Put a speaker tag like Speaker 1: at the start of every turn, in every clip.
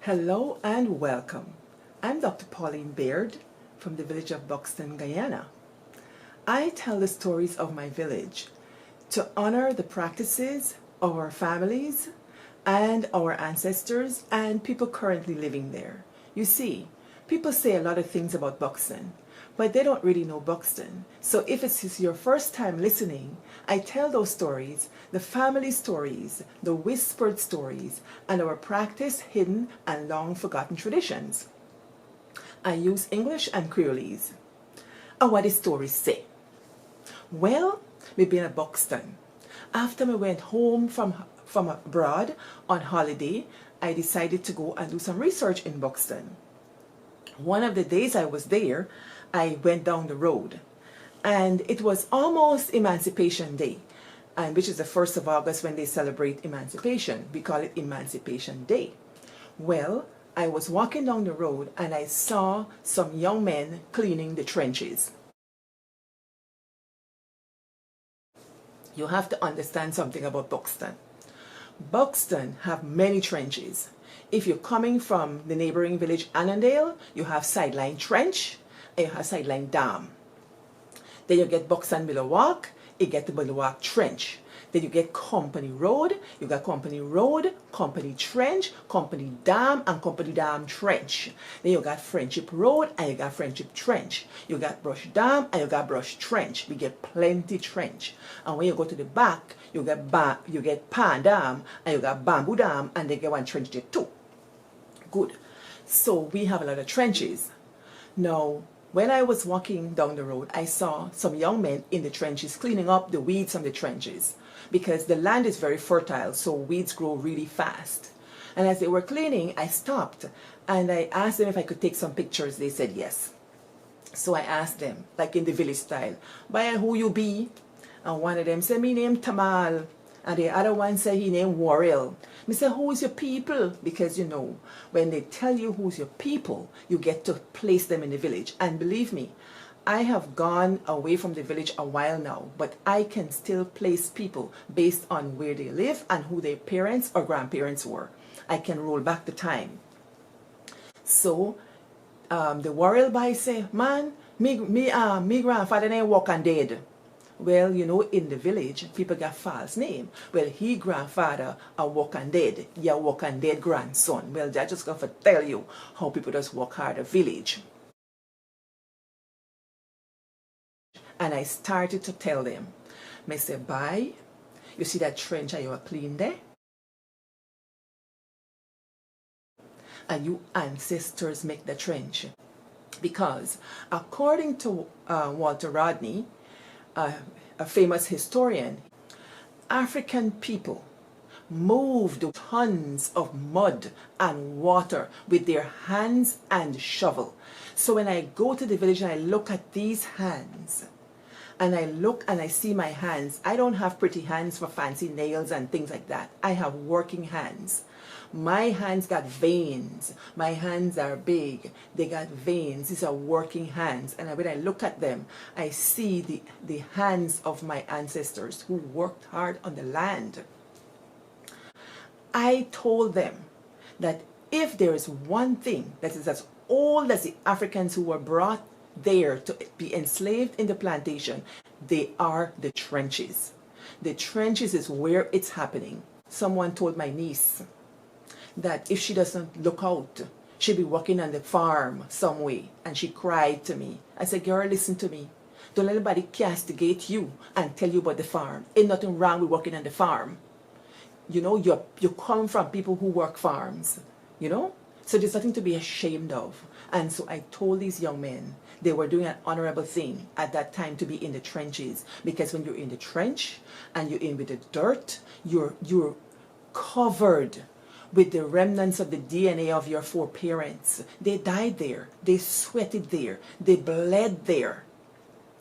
Speaker 1: Hello and welcome. I'm Dr. Pauline Baird from the village of Buxton, Guyana. I tell the stories of my village to honor the practices of our families and our ancestors and people currently living there. You see, people say a lot of things about Buxton, but they don't really know Buxton. So if it's your first time listening, I tell those stories, the family stories, the whispered stories, and our practiced, hidden, and long forgotten traditions. I use English and Creolese. And what the stories say? Well, we been at Buxton. After we went home from abroad on holiday, I decided to go and do some research in Buxton. One of the days I was there, I went down the road, and it was almost Emancipation Day, and which is the 1st of August when they celebrate emancipation. We call it Emancipation Day. Well, I was walking down the road and I saw some young men cleaning the trenches. You have to understand something about Buxton. Buxton have many trenches. If you're coming from the neighboring village Annandale, you have Sideline Trench and you have Sideline Dam. Then you get Buxton Billowalk, you get the Billowalk Trench. Then you get Company Road, you got Company Road, Company Trench, Company Dam, and Company Dam Trench. Then you got Friendship Road, and you got Friendship Trench. You got Brush Dam, and you got Brush Trench. We get plenty trench. And when you go to the back, you get Pan Dam, and you got Bamboo Dam, and they get one trench there too. Good. So we have a lot of trenches. Now, when I was walking down the road, I saw some young men in the trenches cleaning up the weeds from the trenches, because the land is very fertile, so weeds grow really fast. And as they were cleaning, I stopped and I asked them if I could take some pictures. They said yes. So I asked them, like in the village style, "By who you be?" And one of them said, "Me name Tamal." And the other one said he named Warrell. Me say, "Who is your people?" Because you know, when they tell you who's your people, you get to place them in the village. And believe me, I have gone away from the village a while now, but I can still place people based on where they live and who their parents or grandparents were. I can roll back the time. So the Warrell boy say, "Man, me grandfather name walk and dead." Well, you know, in the village, people got false name. Well, he grandfather a walk and dead. Yeah, walk and dead grandson. Well, that just going to tell you how people just work hard a village. And I started to tell them, I said, "Bye, you see that trench you are clean there? And you ancestors make the trench." Because according to Walter Rodney, a famous historian, African people moved tons of mud and water with their hands and shovel. So when I go to the village and I look at these hands, and I look and I see my hands, I don't have pretty hands for fancy nails and things like that. I have working hands. My hands got veins. My hands are big. They got veins. These are working hands. And when I look at them, I see the hands of my ancestors who worked hard on the land. I told them that if there is one thing that is as old as the Africans who were brought there to be enslaved in the plantation, they are the trenches. The trenches is where it's happening. Someone told my niece that if she doesn't look out, she'll be working on the farm some way. And she cried to me. I said, "Girl, listen to me. Don't let anybody castigate you and tell you about the farm. Ain't nothing wrong with working on the farm. You know, you come from people who work farms, you know? So there's nothing to be ashamed of." And so I told these young men they were doing an honorable thing at that time to be in the trenches. Because when you're in the trench and you're in with the dirt, you're covered with the remnants of the DNA of your foreparents. They died there. They sweated there. They bled there.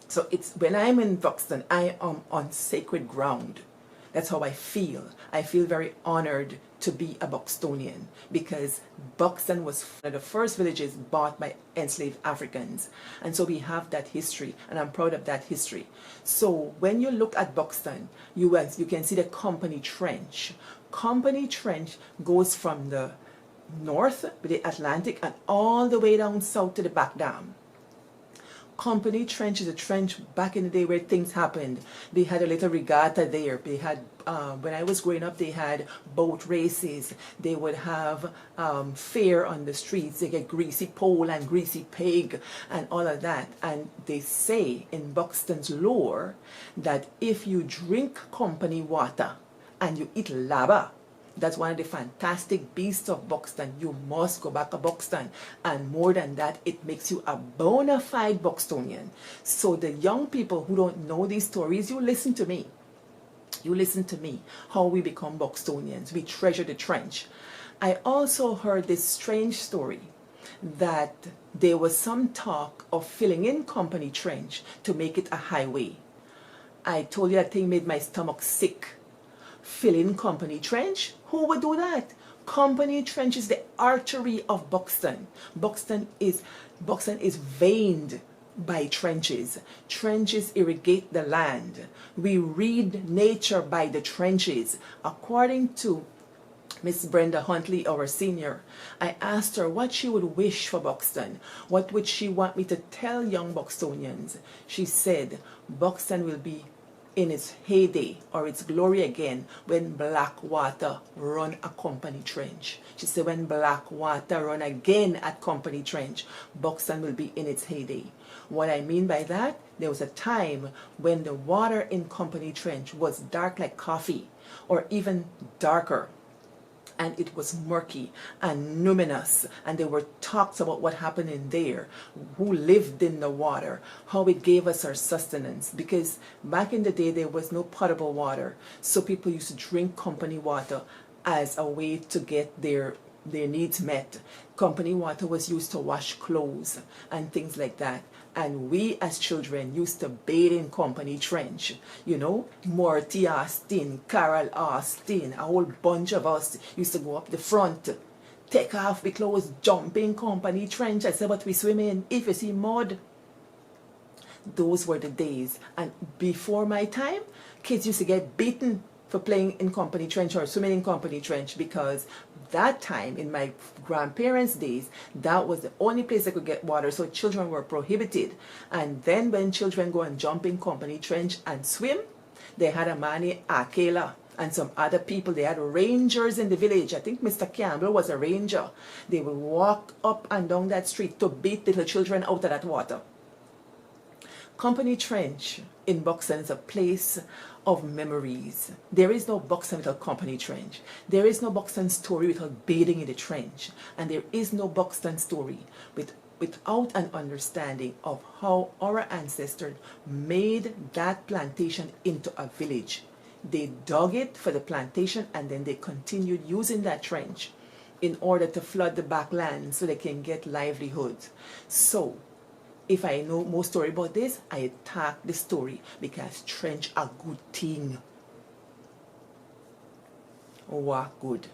Speaker 1: So it's when I'm in Buxton, I am on sacred ground. That's how I feel. I feel very honored to be a Buxtonian, because Buxton was one of the first villages bought by enslaved Africans. And so we have that history, and I'm proud of that history. So when you look at Buxton, you can see the Company Trench. Company Trench goes from the north with the Atlantic and all the way down south to the back dam. Company Trench is a trench back in the day where things happened. They had a little regatta there. They had, when I was growing up, they had boat races. They would have fair on the streets. They get greasy pole and greasy pig and all of that. And they say in Buxton's lore that if you drink company water and you eat lava, that's one of the fantastic beasts of Buxton. You must go back to Buxton. And more than that, it makes you a bona fide Buxtonian. So the young people who don't know these stories, you listen to me. You listen to me, how we become Buxtonians. We treasure the trench. I also heard this strange story that there was some talk of filling in Company Trench to make it a highway. I told you that thing made my stomach sick. Fill in Company Trench? Who would do that? Company Trench is the artery of Buxton. Buxton is veined by trenches. Trenches irrigate the land. We read nature by the trenches. According to Miss Brenda Huntley, our senior, I asked her what she would wish for Buxton. What would she want me to tell young Buxtonians? She said, Buxton will be in its heyday or its glory again when Blackwater run a Company Trench. She said when Blackwater run again at Company Trench, Buxton will be in its heyday. What I mean by that, there was a time when the water in Company Trench was dark like coffee or even darker. And it was murky and numinous, and there were talks about what happened in there, who lived in the water, how it gave us our sustenance, because back in the day there was no potable water, so people used to drink company water as a way to get their needs met. Company water was used to wash clothes and things like that. And we as children used to bathe in Company Trench. You know, Morty Austin, Carol Austin, a whole bunch of us used to go up the front, take off the clothes, jump in Company Trench. I said, but we swim in. If you see mud, those were the days. And before my time, kids used to get beaten for playing in Company Trench or swimming in Company Trench, because that time in my grandparents' days, that was the only place they could get water, so children were prohibited. And then when children go and jump in Company Trench and swim, they had a man Akela and some other people. They had rangers in the village. I think Mr. Campbell was a ranger. They would walk up and down that street to beat little children out of that water. Company Trench in Buxton is a place of memories. There is no Buxton without Company Trench. There is no Buxton story without bathing in the trench. And there is no Buxton story without an understanding of how our ancestors made that plantation into a village. They dug it for the plantation and then they continued using that trench in order to flood the backlands so they can get livelihoods. So if I know more story about this, I attack the story because trench a good thing. What good.